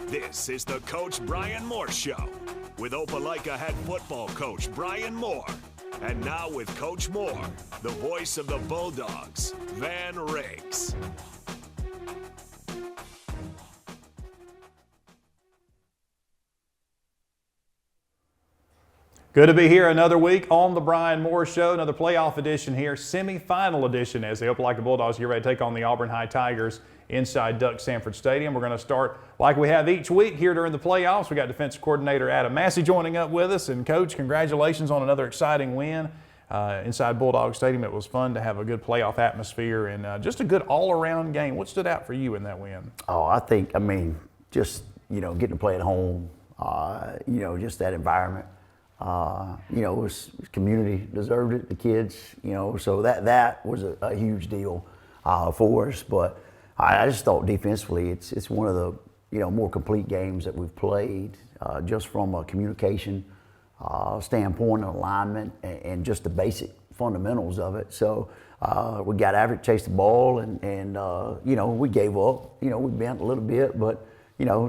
This is the Coach Bryan Moore Show with Opelika head football coach Bryan Moore. And now with Coach Moore, the voice of the Bulldogs, Van Riggs. Good to be here another week on the Bryan Moore Show, another playoff edition here, semifinal edition as the Opelika Bulldogs get ready to take on the Auburn High Tigers inside Duck Sanford Stadium. We're going to start like we have each week here during the playoffs. We got defensive coordinator Adam Massey joining up with us. And Coach, congratulations on another exciting win inside Bulldog Stadium. It was fun to have a good playoff atmosphere and just a good all-around game. What stood out for you in that win? Oh, I mean, just, getting to play at home, just that environment. It was community deserved it, the kids, so that was a huge deal for us. But I just thought defensively, it's one of the more complete games that we've played, just from a communication standpoint, alignment, and just the basic fundamentals of it. So we got after it, chased the ball, and we gave up. We bent a little bit, but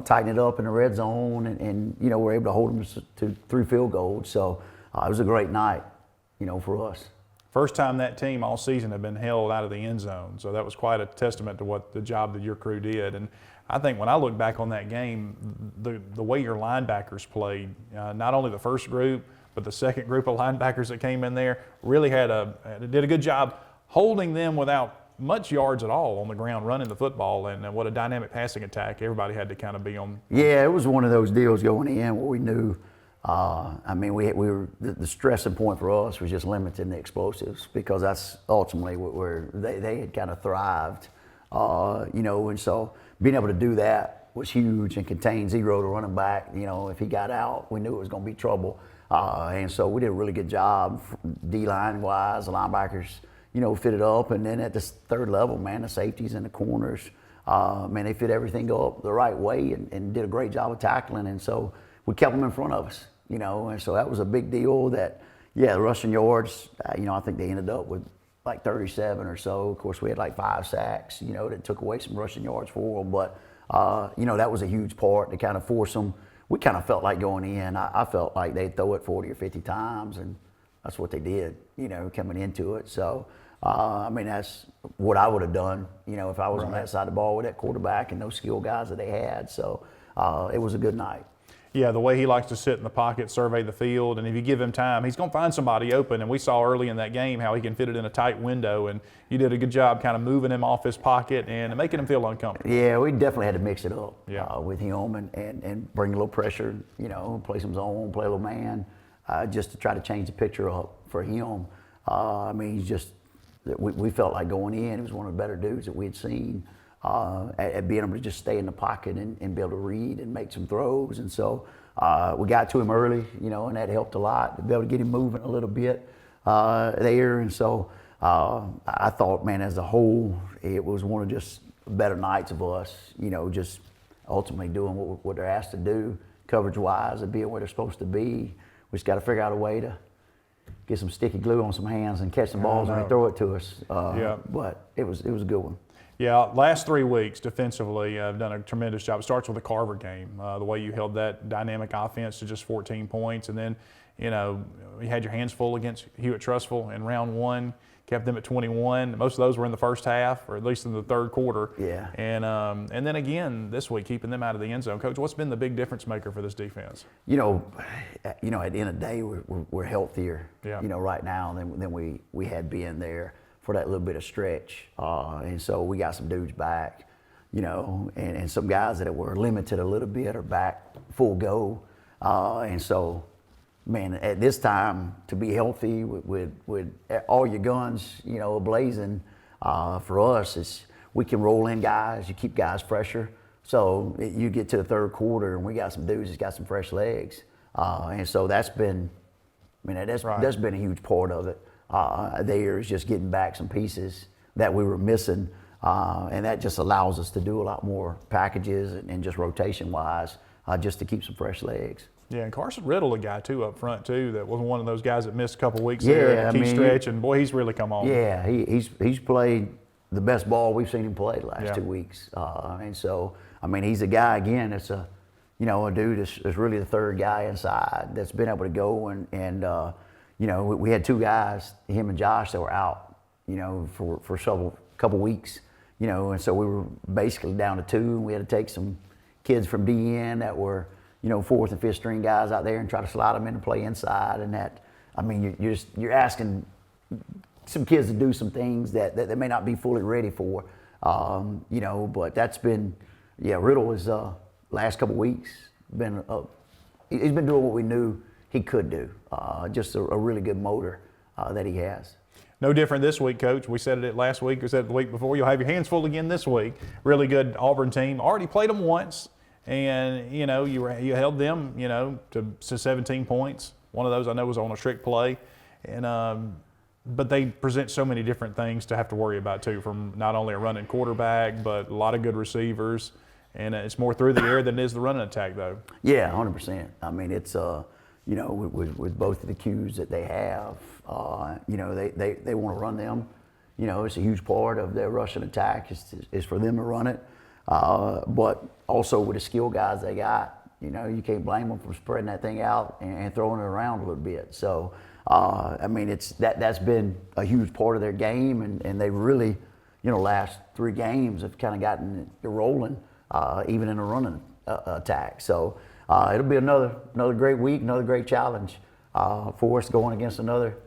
tighten it up in the red zone, and we're able to hold them to 3 field goals. So it was a great night, for us. First time that team all season had been held out of the end zone. So that was quite a testament to what the job that your crew did. And I think when I look back on that game, the way your linebackers played, not only the first group, but the second group of linebackers that came in there really did a good job holding them without much yards at all on the ground, running the football, and what a dynamic passing attack. Everybody had to kind of be on. Yeah, it was one of those deals going in where we knew, we were the stressing point for us was just limiting the explosives, because that's ultimately where they had kind of thrived, and so being able to do that was huge and contain zero to running back. If he got out, we knew it was going to be trouble, and so we did a really good job D-line wise, the linebackers fit it up. And then at this third level, man, the safeties and the corners, they fit everything up the right way and did a great job of tackling. And so we kept them in front of us, and so that was a big deal. That, the rushing yards, I think they ended up with like 37 or so. Of course, we had like 5 sacks, that took away some rushing yards for them. But, that was a huge part to kind of force them. We kind of felt like going in, I felt like they'd throw it 40 or 50 times, and that's what they did, coming into it. So, that's what I would have done, if I was on that side of the ball with that quarterback and those skill guys that they had. So it was a good night. Yeah, the way he likes to sit in the pocket, survey the field, and if you give him time, he's going to find somebody open. And we saw early in that game how he can fit it in a tight window, and you did a good job kind of moving him off his pocket and making him feel uncomfortable. Yeah, we definitely had to mix it up with him and bring a little pressure, play some zone, play a little man, just to try to change the picture up for him. He's just, we felt like going in, he was one of the better dudes that we had seen at being able to just stay in the pocket and be able to read and make some throws. And so we got to him early, and that helped a lot to be able to get him moving a little bit there. And so I thought, man, as a whole, it was one of just better nights of us, just ultimately doing what they're asked to do, coverage-wise, and being where they're supposed to be. We just got to figure out a way to get some sticky glue on some hands and catch the balls when they throw it to us. But it was a good one. Yeah, last 3 weeks defensively, I've done a tremendous job. It starts with the Carver game, the way you held that dynamic offense to just 14 points. And then, you had your hands full against Hewitt-Trussville in round 1, kept them at 21. Most of those were in the first half, or at least in the third quarter. Yeah. And then again this week, keeping them out of the end zone. Coach, what's been the big difference maker for this defense? At the end of the day, we're healthier, right now than we had been there for that little bit of stretch. And so we got some dudes back, and some guys that were limited a little bit are back full go. And so, man, at this time, to be healthy with all your guns, blazing, for us, is we can roll in guys, you keep guys fresher. So you get to the third quarter and we got some dudes that's got some fresh legs. And so that's been been a huge part of it. There is just getting back some pieces that we were missing. And that just allows us to do a lot more packages and just rotation-wise, just to keep some fresh legs. Yeah, and Carson Riddle, a guy too up front too, that was one of those guys that missed a couple weeks there in the key stretch, and boy, he's really come on. Yeah, he's played the best ball we've seen him play the last 2 weeks, and so he's a guy again that's a a dude is really the third guy inside that's been able to go and we had two guys, him and Josh, that were out, for couple weeks, and so we were basically down to two, and we had to take some kids from DN that were, fourth and fifth string guys out there and try to slide them in and play inside, and that, I mean, you're asking some kids to do some things that they may not be fully ready for, but that's been, Riddle is last couple weeks he's been doing what we knew he could do, just a really good motor that he has. No different this week, Coach. We said it last week. We said it the week before. You'll have your hands full again this week. Really good Auburn team. Already played them once, and you held them, to 17 points. One of those I know was on a trick play, and but they present so many different things to have to worry about too. From not only a running quarterback, but a lot of good receivers, and it's more through the air than it is the running attack, though. Yeah, 100%. I mean, it's with both of the cues that they have, they want to run them. It's a huge part of their rushing attack is for them to run it. But also with the skill guys they got, you can't blame them for spreading that thing out and throwing it around a little bit. So, I mean, that's been a huge part of their game, and they really, last 3 games have kind of gotten it rolling, even in a running attack. So. It'll be another great week, another great challenge for us going against another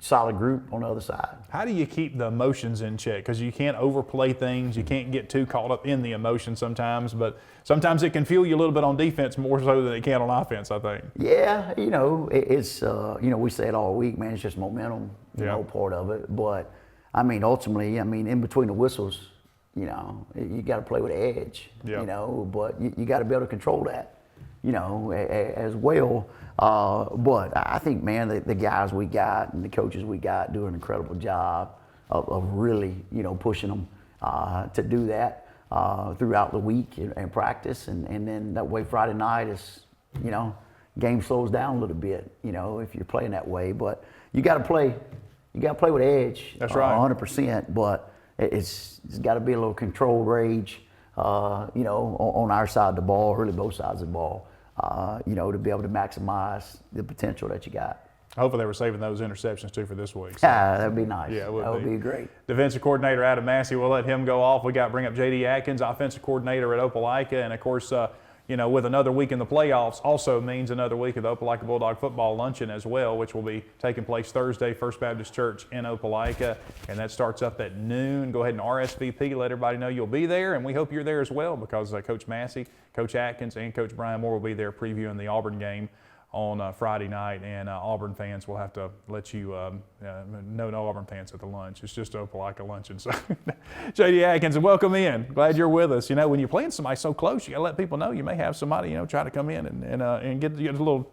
solid group on the other side. How do you keep the emotions in check? Because you can't overplay things. You can't get too caught up in the emotion sometimes, but sometimes it can fuel you a little bit on defense more so than it can on offense, I think. Yeah, it's, we say it all week, man, it's just momentum, part of it. But, I mean, ultimately, in between the whistles, you got to play with edge, but you got to be able to control that, as well. But I think, man, the guys we got and the coaches we got do an incredible job of really, pushing them to do that throughout the week and practice. And then that way Friday night is, game slows down a little bit, if you're playing that way. But you got to play with edge. That's right. 100%. But it's got to be a little controlled rage, on our side of the ball, really both sides of the ball, to be able to maximize the potential that you got. Hopefully they were saving those interceptions too for this week. So. That'd be nice. Yeah, that would be great. Defensive coordinator Adam Massey, we'll let him go off. We got to bring up J.D. Atkins, offensive coordinator at Opelika, and of course, with another week in the playoffs also means another week of the Opelika Bulldog football luncheon as well, which will be taking place Thursday, First Baptist Church in Opelika, and that starts up at noon. Go ahead and RSVP, let everybody know you'll be there, and we hope you're there as well because Coach Massey, Coach Atkins, and Coach Bryan Moore will be there previewing the Auburn game on Friday night, and Auburn fans will have to let you no Auburn fans at the lunch. It's just Opelika luncheon. So, J.D. Atkins, welcome in. Glad you're with us. When you're playing somebody so close, you got to let people know you may have somebody, try to come in and get a little,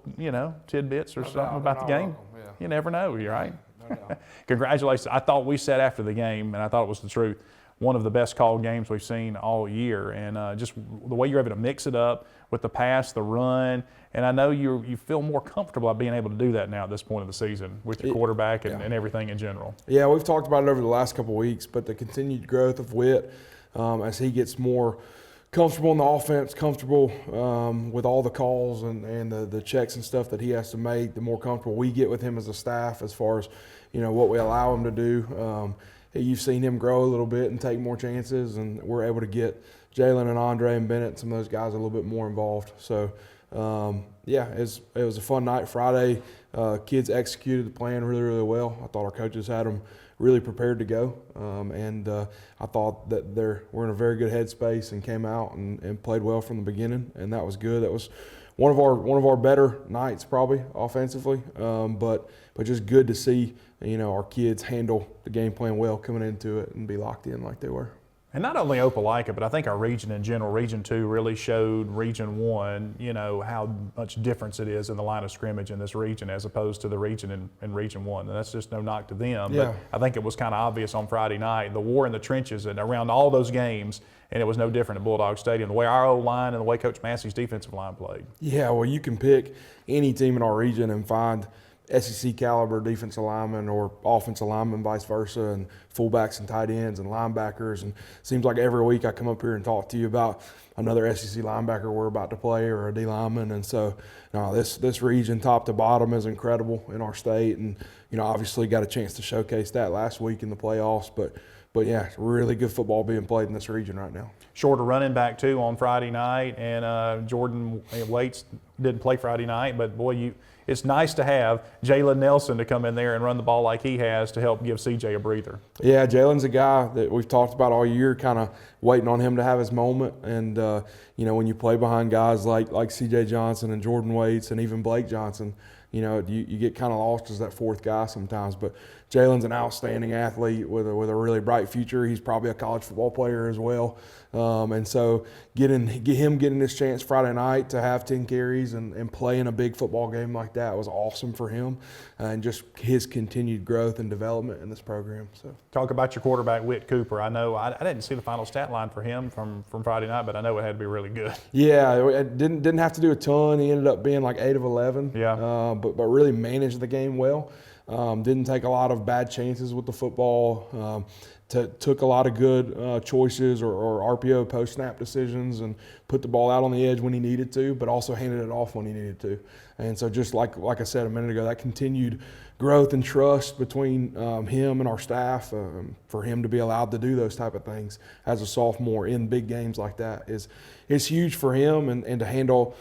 tidbits or something about the game. Yeah. You never know, you're right. No. Congratulations. I thought we said after the game, and I thought it was the truth, one of the best called games we've seen all year, and just the way you're able to mix it up with the pass, the run, and I know you feel more comfortable being able to do that now at this point of the season with your quarterback and everything in general. Yeah, we've talked about it over the last couple of weeks, but the continued growth of Witt as he gets more comfortable in the offense, comfortable with all the calls and the checks and stuff that he has to make, the more comfortable we get with him as a staff as far as, what we allow him to do. You've seen him grow a little bit and take more chances, and we're able to get Jalen and Andre and Bennett, some of those guys, a little bit more involved. So, it was a fun night Friday. Kids executed the plan really, really well. I thought our coaches had them really prepared to go, and I thought that we're in a very good headspace and came out and played well from the beginning, and that was good. That was one of our better nights probably offensively, but just good to see our kids handle the game plan well coming into it and be locked in like they were. And not only Opelika, but I think our region in general, Region 2 really showed Region 1, how much difference it is in the line of scrimmage in this region as opposed to the region in Region 1. And that's just no knock to them. Yeah. But I think it was kind of obvious on Friday night, the war in the trenches and around all those games, and it was no different at Bulldog Stadium, the way our O-line and the way Coach Massey's defensive line played. Yeah, well, you can pick any team in our region and find SEC caliber defensive linemen or offensive linemen, vice versa, and fullbacks and tight ends and linebackers. And it seems like every week I come up here and talk to you about another SEC linebacker we're about to play or a D lineman. And so this region top to bottom is incredible in our state. And, obviously got a chance to showcase that last week in the playoffs. But yeah, it's really good football being played in this region right now. Shorter running back too on Friday night, and Jordan Waits didn't play Friday night, but boy, it's nice to have Jalen Nelson to come in there and run the ball like he has to help give CJ a breather. Yeah, Jalen's a guy that we've talked about all year, kind of waiting on him to have his moment. And when you play behind guys like CJ Johnson and Jordan Waits and even Blake Johnson, you get kind of lost as that fourth guy sometimes. But Jalen's an outstanding athlete with a really bright future. He's probably a college football player as well. And so getting this chance Friday night to have 10 carries and play in a big football game like that was awesome for him, and just his continued growth and development in this program. So talk about your quarterback, Whit Cooper. I know I didn't see the final stat line for him from Friday night, but I know it had to be really good. Yeah, it didn't have to do a ton. He ended up being like 8 of 11. Yeah. But really managed the game well. Didn't take a lot of bad chances with the football. Took a lot of good choices or RPO post-snap decisions and put the ball out on the edge when he needed to, but also handed it off when he needed to. And so just like I said a minute ago, that continued growth and trust between him and our staff for him to be allowed to do those type of things as a sophomore in big games like that is huge for him, and to handle.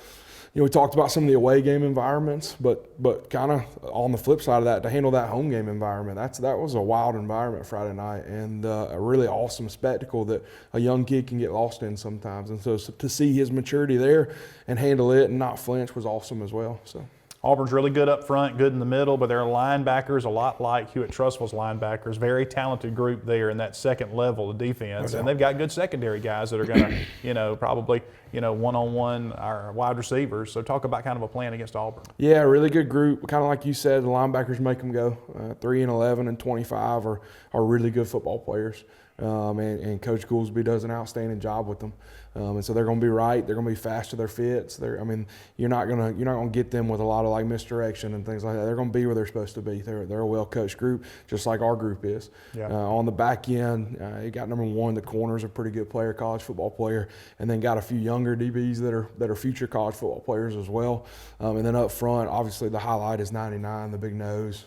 We talked about some of the away game environments, but kind of on the flip side of that, to handle that home game environment, that was a wild environment Friday night, and a really awesome spectacle that a young kid can get lost in sometimes. And so to see his maturity there and handle it and not flinch was awesome as well. So Auburn's really good up front, good in the middle, but their linebackers a lot like Hewitt-Trussville's linebackers. Very talented group there in that second level of defense, and they've got good secondary guys that are going to, probably, one-on-one our wide receivers. So talk about kind of a plan against Auburn. Yeah, really good group. Kind of like you said, the linebackers make them go. 3 and 11 and 25 are really good football players. And Coach Goolsby does an outstanding job with them. And so they're going to be right. They're going to be fast to their fits. You're not going to get them with a lot of like misdirection and things like that. They're going to be where they're supposed to be. They're a well-coached group, just like our group is. Yeah. On the back end, you got number 1, the corner's a pretty good player, college football player, and then got a few younger DBs that are future college football players as well. And then up front, obviously the highlight is 99, the big nose.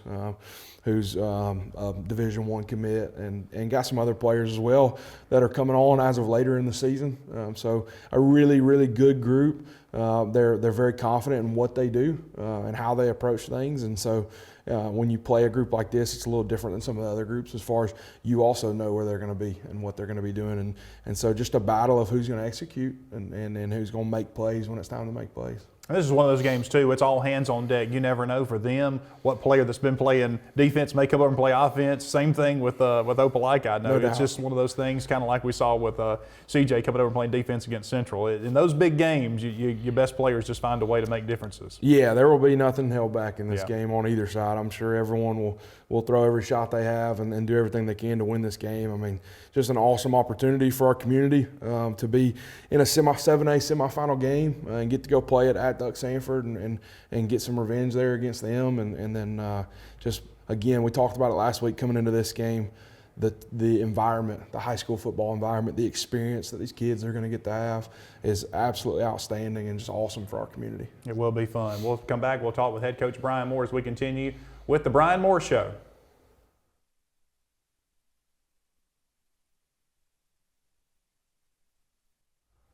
Who's a Division I commit, and got some other players as well that are coming on as of later in the season. So a really, really good group. They're very confident in what they do and how they approach things. And so when you play a group like this, it's a little different than some of the other groups as far as you also know where they're going to be and what they're going to be doing. And so just a battle of who's going to execute and who's going to make plays when it's time to make plays. This is one of those games, too. It's all hands on deck. You never know for them what player that's been playing defense may come over and play offense. Same thing with Opelika. I know it's just one of those things, kind of like we saw with CJ coming over and playing defense against Central. In those big games, your best players just find a way to make differences. Yeah, there will be nothing held back in this game on either side. I'm sure everyone will throw every shot they have and do everything they can to win this game. Just an awesome opportunity for our community to be in a 7A semifinal game and get to go play it at Duck Sanford and get some revenge there against them. And then just, again, we talked about it last week coming into this game, the environment, the high school football environment, the experience that these kids are going to get to have is absolutely outstanding and just awesome for our community. It will be fun. We'll come back. We'll talk with head coach Bryan Moore as we continue with the Bryan Moore Show.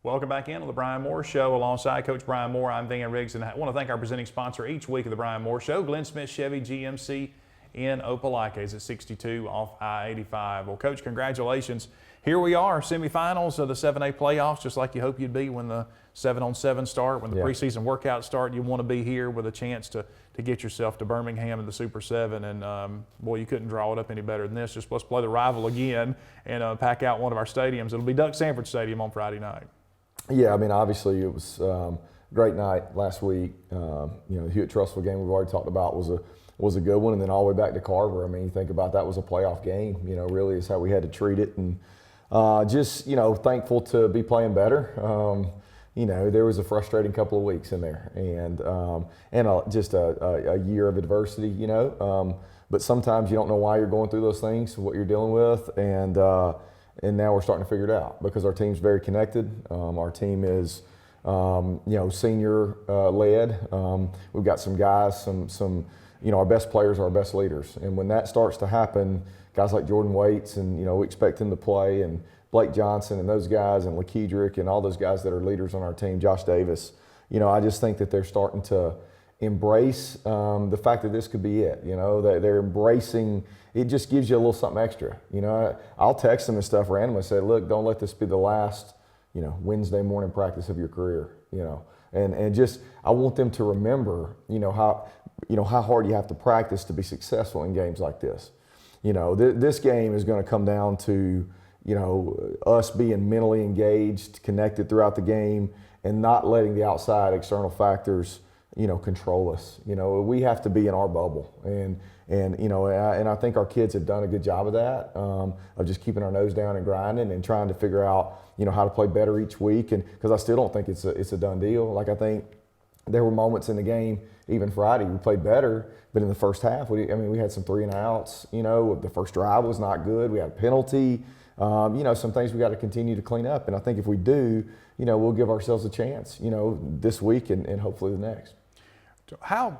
Welcome back in on the Bryan Moore Show. Alongside Coach Bryan Moore, I'm Van Riggs, and I want to thank our presenting sponsor each week of the Bryan Moore Show, Glenn Smith Chevy GMC in Opelika. Is at 62 off I-85. Well, Coach, congratulations. Here we are, semifinals of the 7A playoffs, just like you hope you'd be when the 7-on-7 start, when the preseason workouts start. You want to be here with a chance to get yourself to Birmingham in the Super 7. And, boy, you couldn't draw it up any better than this. Just let's play the rival again and pack out one of our stadiums. It'll be Duck Sanford Stadium on Friday night. Yeah, obviously it was a great night last week. The Hewitt-Trussville game we've already talked about was a good one, and then all the way back to Carver. You think about that was a playoff game. Really is how we had to treat it, and just thankful to be playing better. there was a frustrating couple of weeks in there, and just a year of adversity, but sometimes you don't know why you're going through those things, what you're dealing with, and now we're starting to figure it out because our team's very connected. Our team is, senior led. We've got some guys, some our best players are our best leaders, and when that starts to happen, guys like Jordan Waits, and we expect him to play, and Blake Johnson and those guys, and LaKedrick and all those guys that are leaders on our team, Josh Davis, I just think that they're starting to embrace the fact that this could be it. That they're embracing. It just gives you a little something extra. I'll text them and stuff randomly and say, look, don't let this be the last, Wednesday morning practice of your career. And just I want them to remember, how hard you have to practice to be successful in games like this. This game is going to come down to us being mentally engaged, connected throughout the game, and not letting the outside external factors, control us. We have to be in our bubble, and I think our kids have done a good job of that, of just keeping our nose down and grinding and trying to figure out, how to play better each week. And because I still don't think it's a done deal. Like, I think there were moments in the game, even Friday, we played better, but in the first half, we had some 3 and outs. The first drive was not good. We had a penalty. Some things we got to continue to clean up. And I think if we do, we'll give ourselves a chance, this week and hopefully the next. How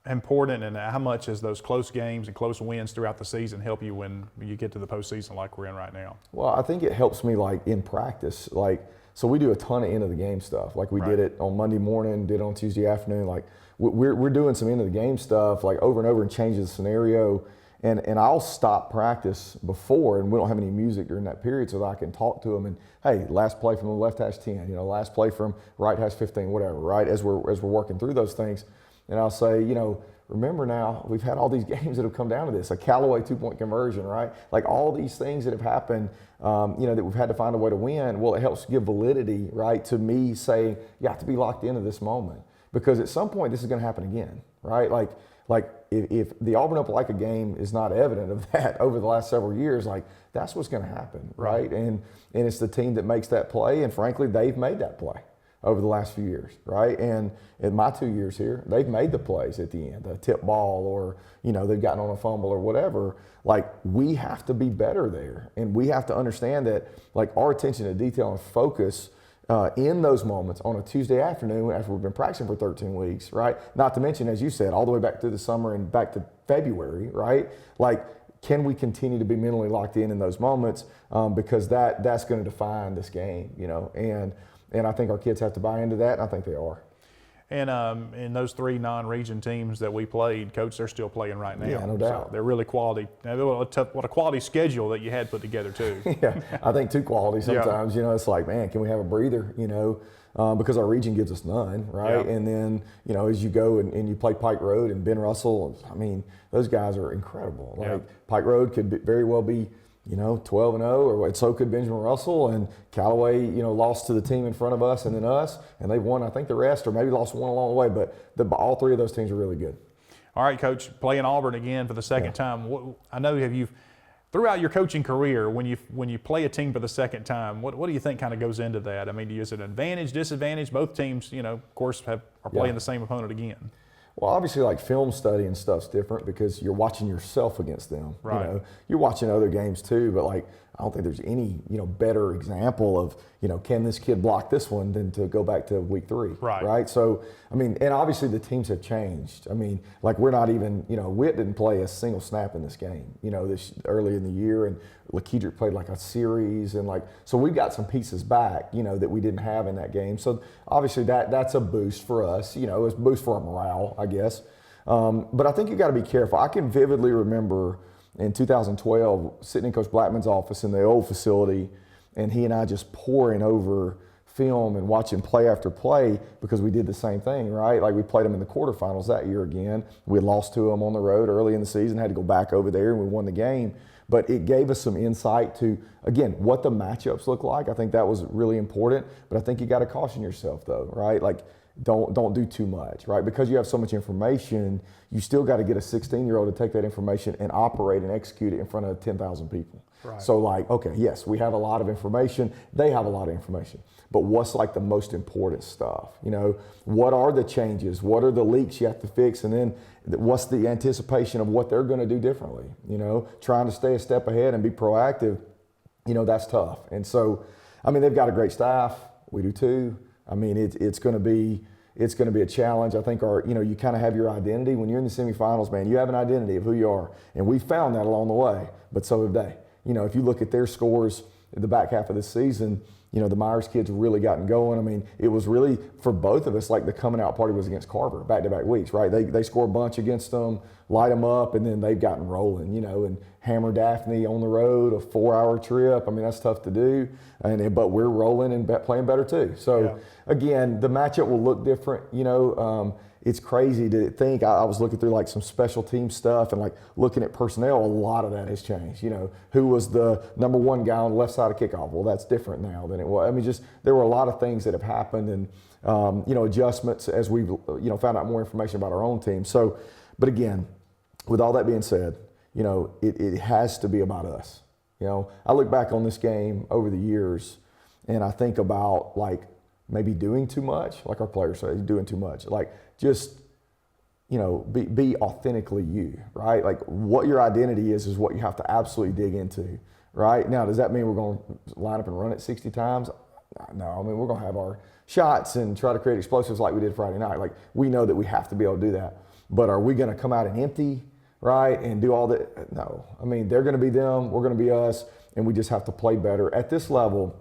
important and how much has those close games and close wins throughout the season help you when you get to the postseason like we're in right now? Well, I think it helps me in practice. So we do a ton of end of the game stuff. We did it on Monday morning, did it on Tuesday afternoon. We're doing some end of the game stuff over and over and changing the scenario. And I'll stop practice before, and we don't have any music during that period, so that I can talk to them. And hey, last play from the left has 10, last play from right has 15, whatever. Right, as we're working through those things, and I'll say, remember now, we've had all these games that have come down to this, a Callaway 2-point conversion, right? All these things that have happened, that we've had to find a way to win. Well, it helps give validity, right, to me saying you have to be locked into this moment because at some point this is going to happen again, right? If the Auburn-Opelika game is not evident of that over the last several years, that's what's going to happen, right? And it's the team that makes that play, and frankly, they've made that play over the last few years, right? And in my 2 years here, they've made the plays at the end, a tip ball or, they've gotten on a fumble or whatever. We have to be better there, and we have to understand that, our attention to detail and focus in those moments on a Tuesday afternoon after we've been practicing for 13 weeks, right? Not to mention, as you said, all the way back through the summer and back to February, right? Can we continue to be mentally locked in those moments? Because that's going to define this game, and I think our kids have to buy into that, and I think they are. And in those 3 non-region teams that we played, Coach, they're still playing right now. Yeah, no doubt. So they're really quality. What a quality schedule that you had put together too. Yeah, I think too quality sometimes. Yeah. It's man, can we have a breather? Because our region gives us none, right? Yeah. And then as you go and you play Pike Road and Ben Russell, those guys are incredible. Pike Road could very well be 12-0, or so could Benjamin Russell, and Callaway, lost to the team in front of us and then us, and they won, I think, the rest, or maybe lost one along the way, but all 3 of those teams are really good. All right, Coach, playing Auburn again for the second time. I know you've throughout your coaching career, when you play a team for the second time, what do you think kind of goes into that? Is it an advantage, disadvantage? Both teams, of course, are playing the same opponent again. Well, obviously, film study and stuff's different because you're watching yourself against them. Right. You're watching other games too, but I don't think there's any better example of can this kid block this one than to go back to week 3. Right. Right. So and obviously the teams have changed. We're not even Witt didn't play a single snap in this game. This early in the year, and LaKedrick played a series, and so we've got some pieces back that we didn't have in that game. So obviously that's a boost for us. It's a boost for our morale, I guess. But I think you got to be careful. I can vividly remember in 2012 sitting in Coach Blackman's office in the old facility, and he and I just poring over film and watching play after play because we did the same thing, right? We played them in the quarterfinals that year again. We had lost to them on the road early in the season, had to go back over there, and we won the game. But it gave us some insight to, again, what the matchups look like. I think that was really important. But I think you got to caution yourself, though, right? don't do too much, right? Because you have so much information, you still got to get a 16-year-old to take that information and operate and execute it in front of 10,000 people. Right. So like, okay, yes, we have a lot of information. They have a lot of information. But what's like the most important stuff? You know, what are the changes? What are the leaks you have to fix? And then what's the anticipation of what they're going to do differently? You know, trying to stay a step ahead and be proactive, you know, that's tough. And so, I mean, they've got a great staff. We do too. I mean, it's going to be a challenge. I think you kind of have your identity. When you're in the semifinals, man, you have an identity of who you are. And we found that along the way, but so have they. You know, if you look at their scores in the back half of the season, you know, the Myers kids really gotten going. I mean, it was really, for both of us, like the coming out party was against Carver back-to-back weeks, right? They score a bunch against them, light them up, and then they've gotten rolling, you know, and hammer Daphne on the road, a 4-hour trip. I mean, that's tough to do, but we're rolling and playing better too. So, again, the matchup will look different, you know. It's crazy to think. I was looking through like some special team stuff and like looking at personnel. A lot of that has changed. You know, who was the number one guy on the left side of kickoff? Well, that's different now than it was. I mean, just there were a lot of things that have happened and you know, adjustments as we've found out more information about our own team. So, but again, with all that being said, you know, it has to be about us. You know, I look back on this game over the years, and I think about like maybe doing too much, like our players say, doing too much, like. Just, you know, be authentically you, right? Like what your identity is what you have to absolutely dig into, right? Now, does that mean we're going to line up and run it 60 times? No, I mean, we're going to have our shots and try to create explosives like we did Friday night. Like we know that we have to be able to do that. But are we going to come out and empty, right, and do all that? No. I mean, they're going to be them, we're going to be us, and we just have to play better. At this level,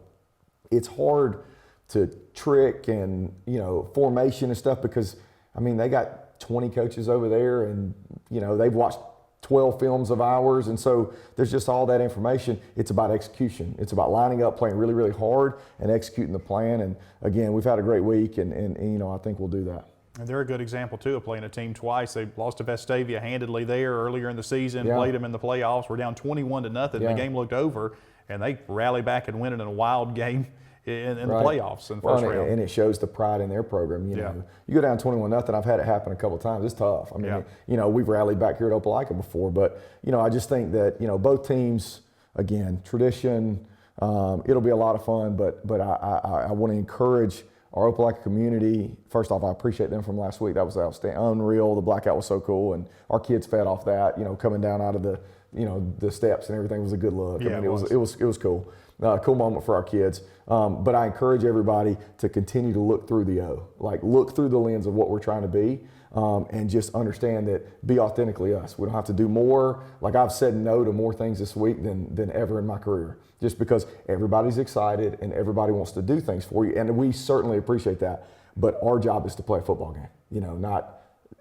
it's hard to trick and, you know, formation and stuff because – I mean, they got 20 coaches over there and, you know, they've watched 12 films of ours. And so there's just all that information. It's about execution. It's about lining up, playing really, really hard and executing the plan. And again, we've had a great week and you know, I think we'll do that. And they're a good example, too, of playing a team twice. They lost to Vestavia handedly there earlier in the season, played them in the playoffs. We're down 21-0. The game looked over, and they rallied back and win it in a wild game in the playoffs in the first round. And it shows the pride in their program. You know, you go down 21-0. I've had it happen a couple of times. It's tough. I mean, you know, we've rallied back here at Opelika before, but you know, I just think that you know both teams, again, tradition. It'll be a lot of fun, but I want to encourage our Opelika community. First off, I appreciate them from last week. That was outstanding, unreal. The blackout was so cool, and our kids fed off that. You know, coming down out of the steps and everything was a good look. Yeah, I mean, it was cool. Cool moment for our kids. But I encourage everybody to continue to look through the O, like look through the lens of what we're trying to be, and just understand that be authentically us. We don't have to do more. Like I've said no to more things this week than ever in my career, just because everybody's excited and everybody wants to do things for you. And we certainly appreciate that. But our job is to play a football game, you know, not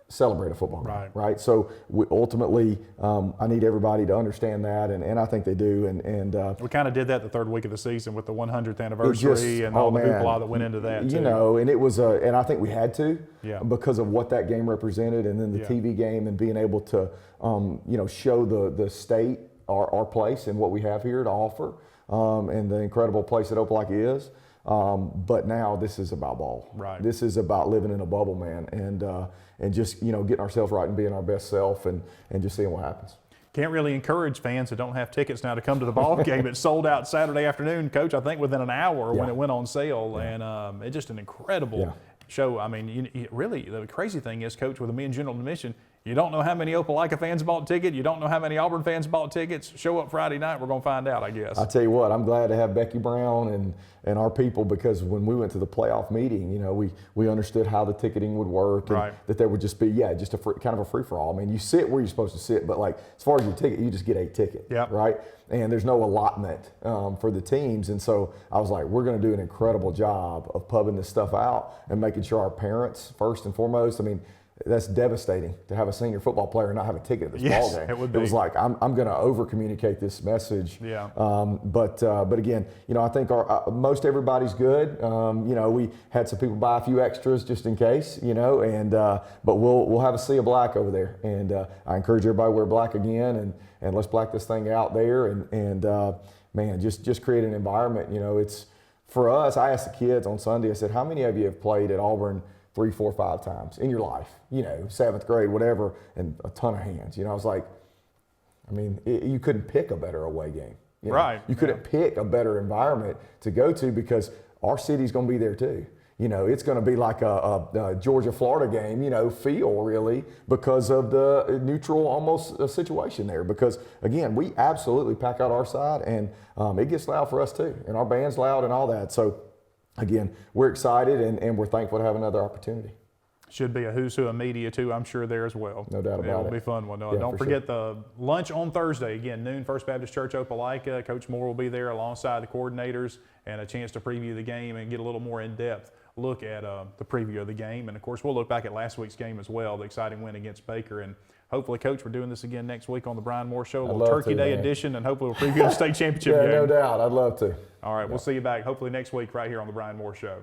celebrate a football game, right? So we ultimately, I need everybody to understand that, and I think they do. And we kind of did that the third week of the season with the 100th anniversary and all the hoopla that went into that, too. You know, and it was, and I think we had to because of what that game represented, and then the TV game and being able to, you know, show the state our place and what we have here to offer, and the incredible place that Opelika is. But now this is about ball. Right. This is about living in a bubble, man, and just, you know, getting ourselves right and being our best self and just seeing what happens. Can't really encourage fans that don't have tickets now to come to the ball game. It sold out Saturday afternoon, Coach, I think within an hour when it went on sale. And it's just an incredible show. I mean, really, the crazy thing is, Coach, with the men's general admission, you don't know how many Opelika fans bought tickets. You don't know how many Auburn fans bought tickets. Show up Friday night. We're going to find out, I guess. I'll tell you what, I'm glad to have Becky Brown and our people, because when we went to the playoff meeting, you know, we understood how the ticketing would work, and that there would just be, just a kind of a free-for-all. I mean, you sit where you're supposed to sit, but like as far as your ticket, you just get a ticket, right? And there's no allotment for the teams. And so I was like, we're going to do an incredible job of pubbing this stuff out and making sure our parents, first and foremost, I mean, that's devastating to have a senior football player and not have a ticket at this ball game. It would be. It was like, I'm going to over communicate this message. But again, you know, I think most everybody's good. You know, we had some people buy a few extras just in case, you know, and but we'll have a sea of black over there, and I encourage everybody to wear black again, and let's black this thing out there, and man, just create an environment. You know, it's for us. I asked the kids on Sunday. I said, how many of you have played at Auburn 3, 4, 5 times in your life, you know, 7th grade, whatever, and a ton of hands. You know, I was like, I mean, you couldn't pick a better away game. You know? Right. You couldn't pick a better environment to go to because our city's going to be there too. You know, it's going to be like a Georgia-Florida game, you know, feel really because of the neutral almost situation there. Because, again, we absolutely pack out our side, and it gets loud for us too. And our band's loud and all that. So, again, we're excited and we're thankful to have another opportunity. Should be a who's who of media too, I'm sure, there as well. No doubt about it. It'll be a fun one. Yeah, Don't forget the lunch on Thursday, again, noon, First Baptist Church, Opelika. Coach Moore will be there alongside the coordinators and a chance to preview the game and get a little more in-depth look at the preview of the game. And, of course, we'll look back at last week's game as well, the exciting win against Baker. And hopefully, Coach, we're doing this again next week on the Bryan Moore Show, a little Turkey Day edition, and hopefully we'll preview the state championship game. Yeah, no doubt. I'd love to. All right, we'll see you back hopefully next week right here on the Bryan Moore Show.